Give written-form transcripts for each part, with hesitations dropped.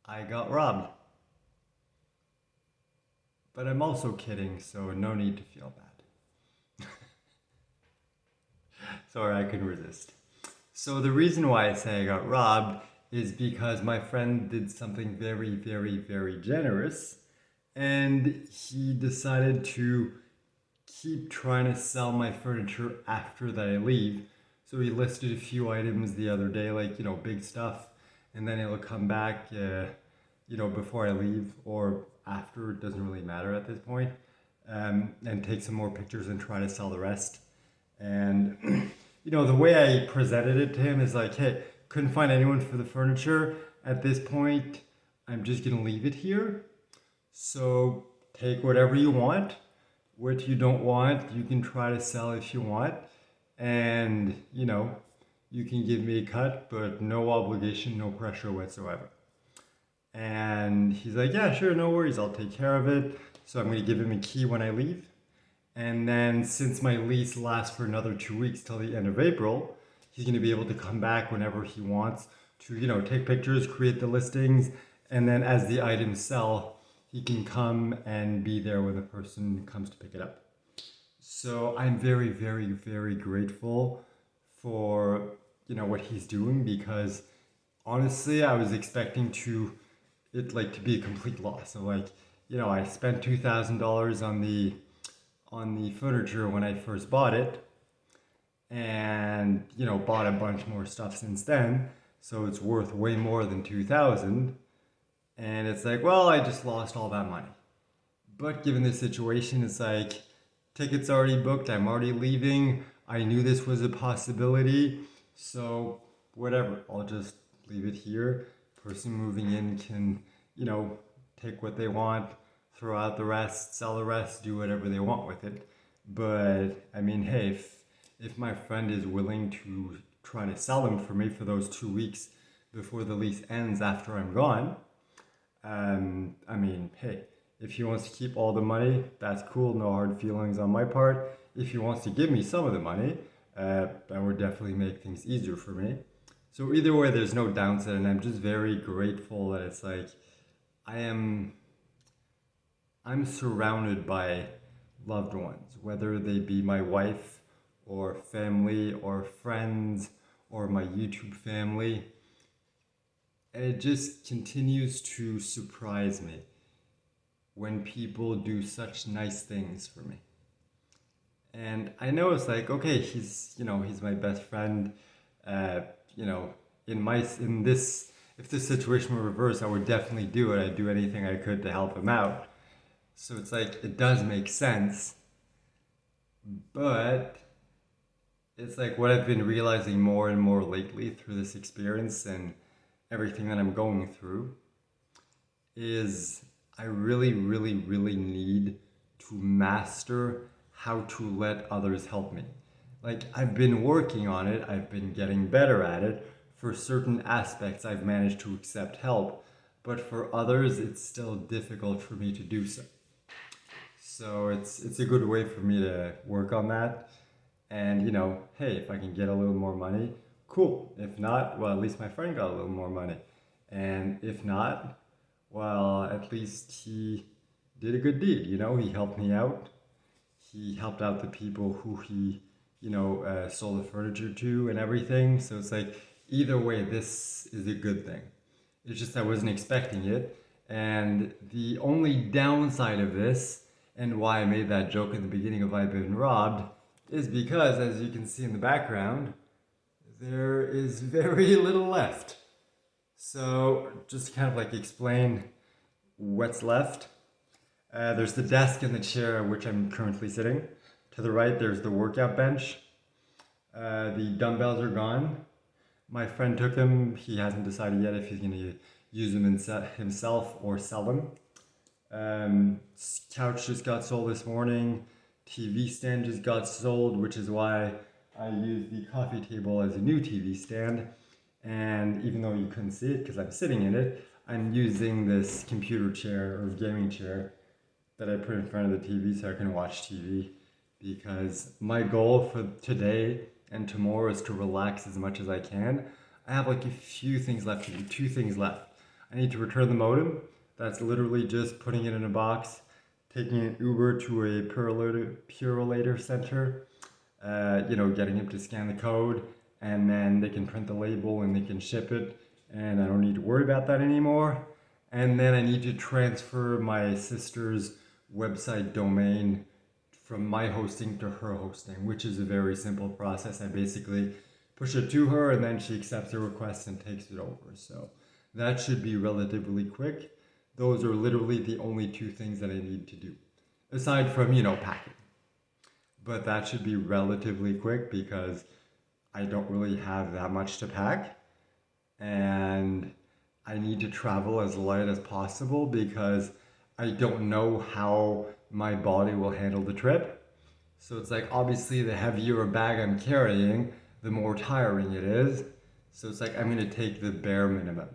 I got robbed. But I'm also kidding, so no need to feel bad. Sorry, I couldn't resist. So the reason why I say I got robbed is because my friend did something very, very, very generous, and he decided to keep trying to sell my furniture after that I leave. So he listed a few items the other day, like, big stuff, and then he'll come back, before I leave or after, it doesn't really matter at this point, and take some more pictures and try to sell the rest. And, the way I presented it to him is like, hey, couldn't find anyone for the furniture. At this point, I'm just gonna leave it here. So take whatever you want. What you don't want, you can try to sell if you want. And, you can give me a cut, but no obligation, no pressure whatsoever. And he's like, yeah, sure, no worries, I'll take care of it. So I'm going to give him a key when I leave. And then since my lease lasts for another 2 weeks till the end of April, he's going to be able to come back whenever he wants to, take pictures, create the listings. And then as the items sell, he can come and be there when the person comes to pick it up. So I'm very, very, very grateful for, what he's doing, because honestly, I was expecting it to be a complete loss. So I spent $2,000 on the furniture when I first bought it, and bought a bunch more stuff since then. So it's worth way more than 2,000. And it's like, well, I just lost all that money. But given the situation, it's like, tickets already booked, I'm already leaving. I knew this was a possibility. So whatever, I'll just leave it here. Person moving in can, take what they want, throw out the rest, sell the rest, do whatever they want with it. But I mean, hey, if my friend is willing to try to sell them for me for those 2 weeks before the lease ends after I'm gone, I mean, hey, if he wants to keep all the money, that's cool, no hard feelings on my part. If he wants to give me some of the money, that would definitely make things easier for me. So either way, there's no downside, and I'm just very grateful that it's like I'm surrounded by loved ones, whether they be my wife or family or friends or my YouTube family. And it just continues to surprise me when people do such nice things for me. And I know it's like, okay, he's my best friend. If this situation were reversed, I would definitely do it. I'd do anything I could to help him out. So it's like, it does make sense. But it's like what I've been realizing more and more lately through this experience and everything that I'm going through is I really, really, really need to master how to let others help me. Like, I've been working on it, I've been getting better at it. For certain aspects, I've managed to accept help, but for others, it's still difficult for me to do so. So it's a good way for me to work on that. And hey, if I can get a little more money, cool. If not, well, at least my friend got a little more money. And if not, well, at least he did a good deed. He helped me out. He helped out the people who he, sold the furniture to and everything. So it's like, either way, this is a good thing. It's just I wasn't expecting it. And the only downside of this, and why I made that joke in the beginning of I've been robbed, is because, as you can see in the background, there is very little left. So just to kind of explain what's left. There's the desk and the chair which I'm currently sitting. To the right, there's the workout bench. The dumbbells are gone. My friend took them. He hasn't decided yet if he's going to use them himself or sell them. Couch just got sold this morning. TV stand just got sold, which is why I used the coffee table as a new TV stand. And even though you couldn't see it because I'm sitting in it, I'm using this computer chair or gaming chair that I put in front of the TV so I can watch TV. Because my goal for today and tomorrow is to relax as much as I can. I have a few things left to do, 2 things left. I need to return the modem. That's literally just putting it in a box, taking an Uber to a Purolator center, getting him to scan the code, and then they can print the label and they can ship it, and I don't need to worry about that anymore. And then I need to transfer my sister's website domain from my hosting to her hosting, which is a very simple process. I basically push it to her and then she accepts the request and takes it over. So that should be relatively quick. Those are literally the only two things that I need to do, aside from, packing. But that should be relatively quick because I don't really have that much to pack. And I need to travel as light as possible because I don't know how my body will handle the trip. So it's like, obviously the heavier a bag I'm carrying, the more tiring it is. So it's like, I'm gonna take the bare minimum.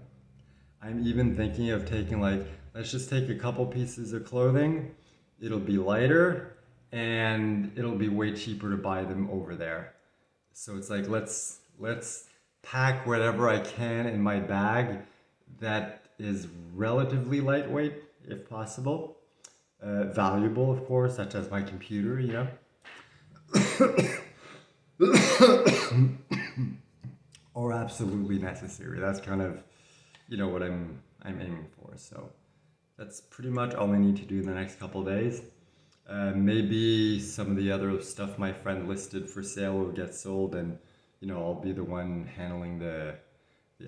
I'm even thinking of taking let's just take a couple pieces of clothing. It'll be lighter and it'll be way cheaper to buy them over there. So it's like, let's pack whatever I can in my bag that is relatively lightweight, if possible. Valuable, of course, such as my computer, or absolutely necessary. That's kind of, what I'm aiming for. So that's pretty much all I need to do in the next couple of days. Maybe some of the other stuff my friend listed for sale will get sold, and I'll be the one handling the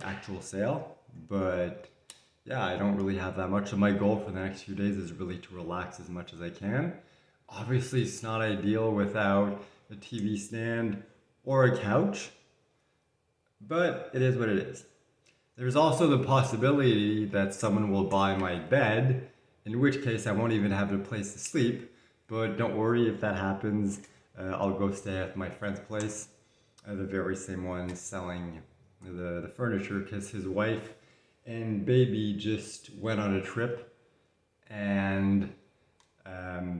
actual sale. But yeah, I don't really have that much. So my goal for the next few days is really to relax as much as I can. Obviously, it's not ideal without a TV stand or a couch, but it is what it is. There's also the possibility that someone will buy my bed, in which case I won't even have a place to sleep. But don't worry, if that happens, I'll go stay at my friend's place, the very same one selling the furniture, because his wife and baby just went on a trip, and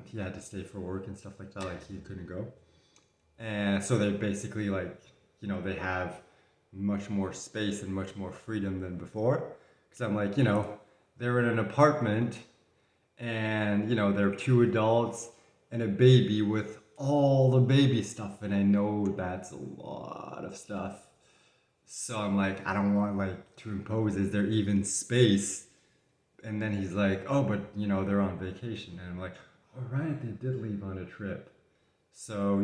he had to stay for work and stuff like that, he couldn't go. And so they basically they have much more space and much more freedom than before. Because I'm they're in an apartment and, they're two adults and a baby with all the baby stuff. And I know that's a lot of stuff. So I'm I don't want to impose, is there even space? And then he's oh, but they're on vacation. And I'm all right, they did leave on a trip. So,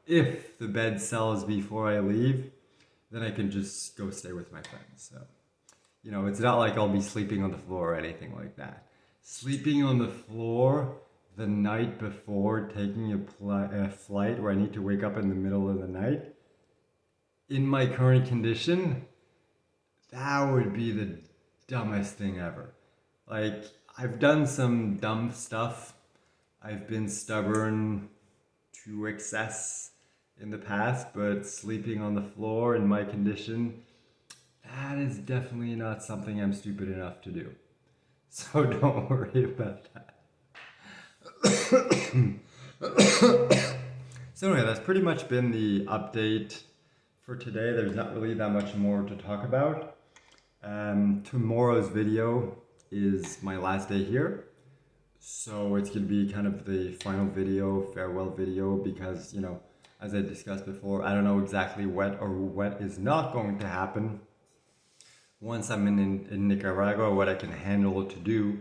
if the bed sells before I leave, then I can just go stay with my friends. So, it's not I'll be sleeping on the floor or anything like that. Sleeping on the floor the night before taking a flight where I need to wake up in the middle of the night, in my current condition, that would be the dumbest thing ever. I've done some dumb stuff. I've been stubborn to excess in the past, but sleeping on the floor in my condition, that is definitely not something I'm stupid enough to do. So don't worry about that. So anyway, that's pretty much been the update for today. There's not really that much more to talk about. Tomorrow's video is my last day here. So it's going to be kind of the final video, farewell video, because, as I discussed before, I don't know exactly what is not going to happen once I'm in Nicaragua, what I can handle to do,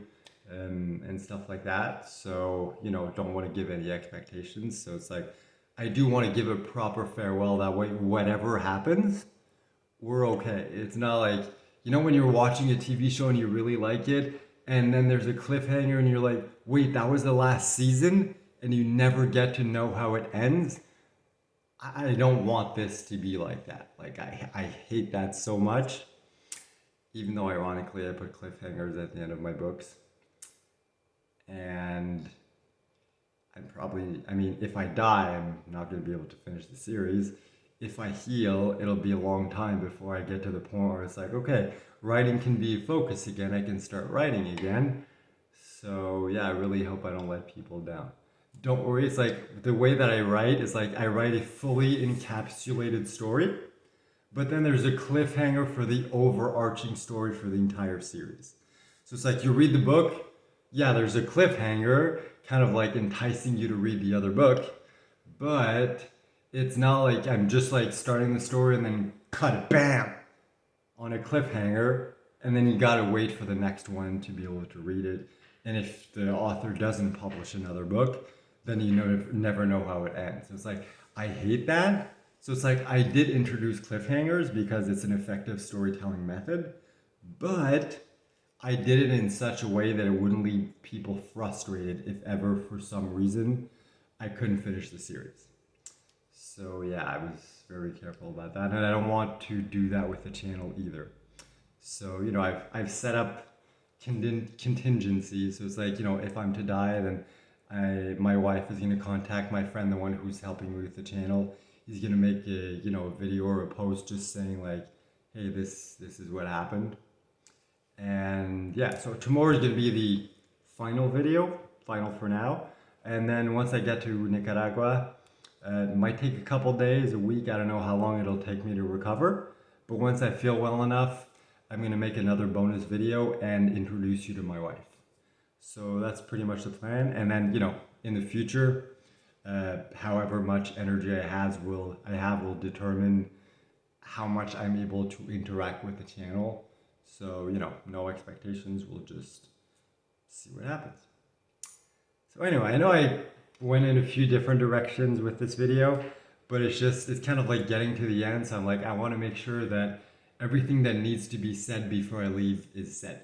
and stuff like that. So, don't want to give any expectations. So it's I do want to give a proper farewell. That way, whatever happens, we're okay. It's not when you're watching a TV show and you really like it, and then there's a cliffhanger and you're wait, that was the last season, and you never get to know how it ends. I don't want this to be like that. I hate that so much. Even though ironically I put cliffhangers at the end of my books. And if I die, I'm not going to be able to finish the series. If I heal, it'll be a long time before I get to the point where it's okay, writing can be a focus again. I can start writing again. So yeah, I really hope I don't let people down. Don't worry, it's the way that I write is I write a fully encapsulated story, but then there's a cliffhanger for the overarching story for the entire series. So it's like you read the book, yeah, there's a cliffhanger, kind of like enticing you to read the other book, but it's not like I'm just like starting the story and then cut it, bam, on a cliffhanger, and then you gotta wait for the next one to be able to read it. And if the author doesn't publish another book, then you never know how it ends. So it's like, I hate that. So it's like, I did introduce cliffhangers because it's an effective storytelling method, but I did it in such a way that it wouldn't leave people frustrated if ever, for some reason, I couldn't finish the series. So yeah, I was very careful about that, and I don't want to do that with the channel either. So, you know, I've set up contingencies. So it's like, you know, if I'm to die, then my wife is going to contact my friend, the one who's helping me with the channel. He's going to make a, you know, a video or a post just saying like, hey, this is what happened. And yeah, so tomorrow is going to be the final video, final for now. And then once I get to Nicaragua, it might take a couple days, a week, I don't know how long it'll take me to recover. But once I feel well enough, I'm going to make another bonus video and introduce you to my wife. So that's pretty much the plan. And then, you know, in the future, however much energy I have will determine how much I'm able to interact with the channel. So, you know, no expectations, we'll just see what happens. So anyway, I know I went in a few different directions with this video, but it's kind of like getting to the end. So I'm like, I want to make sure that everything that needs to be said before I leave is said.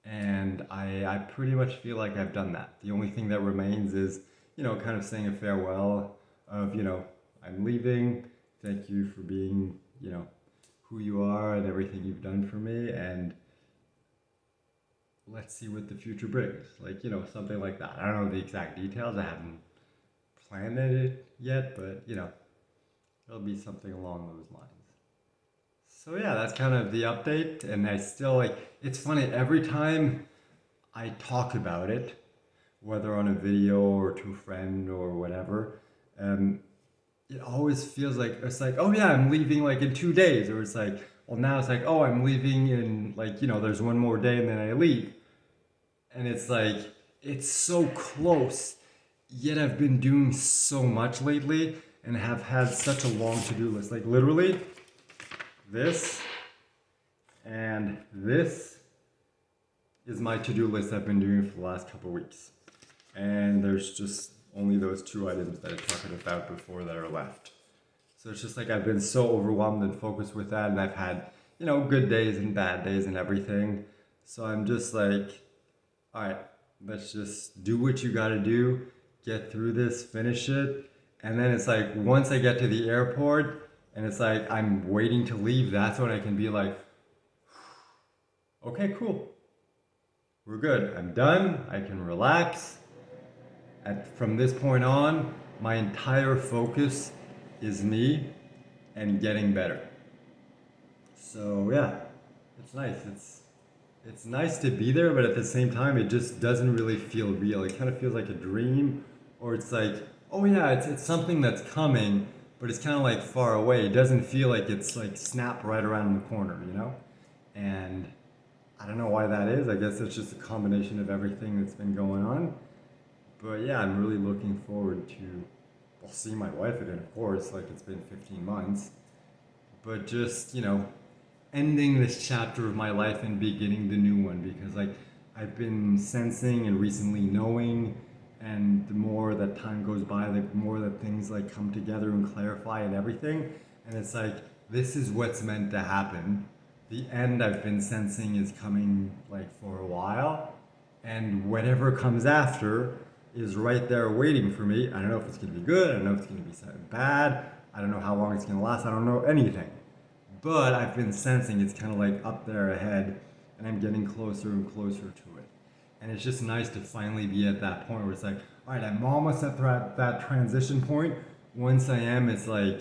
And I pretty much feel like I've done that. The only thing that remains is, you know, kind of saying a farewell of, you know, I'm leaving. Thank you for being, you know, who you are and everything you've done for me. And let's see what the future brings. Like, you know, something like that. I don't know the exact details. I haven't planned it yet, but, you know, it'll be something along those lines. So yeah, that's kind of the update. And I still like, it's funny, every time I talk about it, whether on a video or to a friend or whatever, it always feels like, it's like, oh yeah, I'm leaving like in 2 days. Or it's like, well now it's like, oh, I'm leaving in like, you know, there's one more day and then I leave. And it's like, it's so close, yet I've been doing so much lately and have had such a long to-do list. Like literally, this and this is my to-do list I've been doing for the last couple weeks. And there's just only those 2 items that I talked about before that are left. So it's just like I've been so overwhelmed and focused with that, and I've had, you know, good days and bad days and everything. So I'm just like, all right, let's just do what you gotta do, get through this, finish it. And then it's like, once I get to the airport and it's like, I'm waiting to leave, that's when I can be like, okay, cool. We're good. I'm done. I can relax. From this point on, my entire focus is me and getting better. So yeah, it's nice. It's nice to be there, but at the same time, it just doesn't really feel real. It kind of feels like a dream, or it's like, oh yeah, it's something that's coming, but it's kind of like far away. It doesn't feel like it's like snap right around the corner, you know? And I don't know why that is. I guess it's just a combination of everything that's been going on. But yeah, I'm really looking forward to, well, seeing my wife again, of course, like it's been 15 months. But just, you know, ending this chapter of my life and beginning the new one, because like I've been sensing and recently knowing, and the more that time goes by, the more that things like come together and clarify and everything. And it's like, this is what's meant to happen. The end I've been sensing is coming like for a while, and whatever comes after is right there waiting for me. I don't know if it's going to be good. I don't know if it's going to be bad. I don't know how long it's going to last. I don't know anything. But I've been sensing it's kind of like up there ahead, and I'm getting closer and closer to it. And it's just nice to finally be at that point where it's like, all right, I'm almost at that transition point. Once I am, it's like,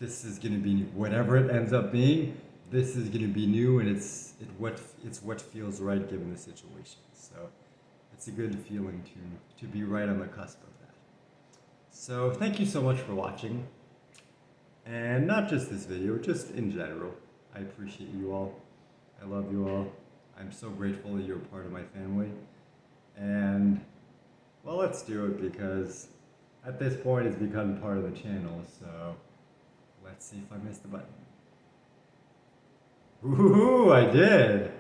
this is going to be new. Whatever it ends up being, this is going to be new, and it's what feels right given the situation. So it's a good feeling to be right on the cusp of that. So thank you so much for watching. And not just this video, just in general. I appreciate you all. I love you all. I'm so grateful that you're part of my family. And, well, let's do it because at this point it's become part of the channel, so let's see if I missed the button. Ooh, I did!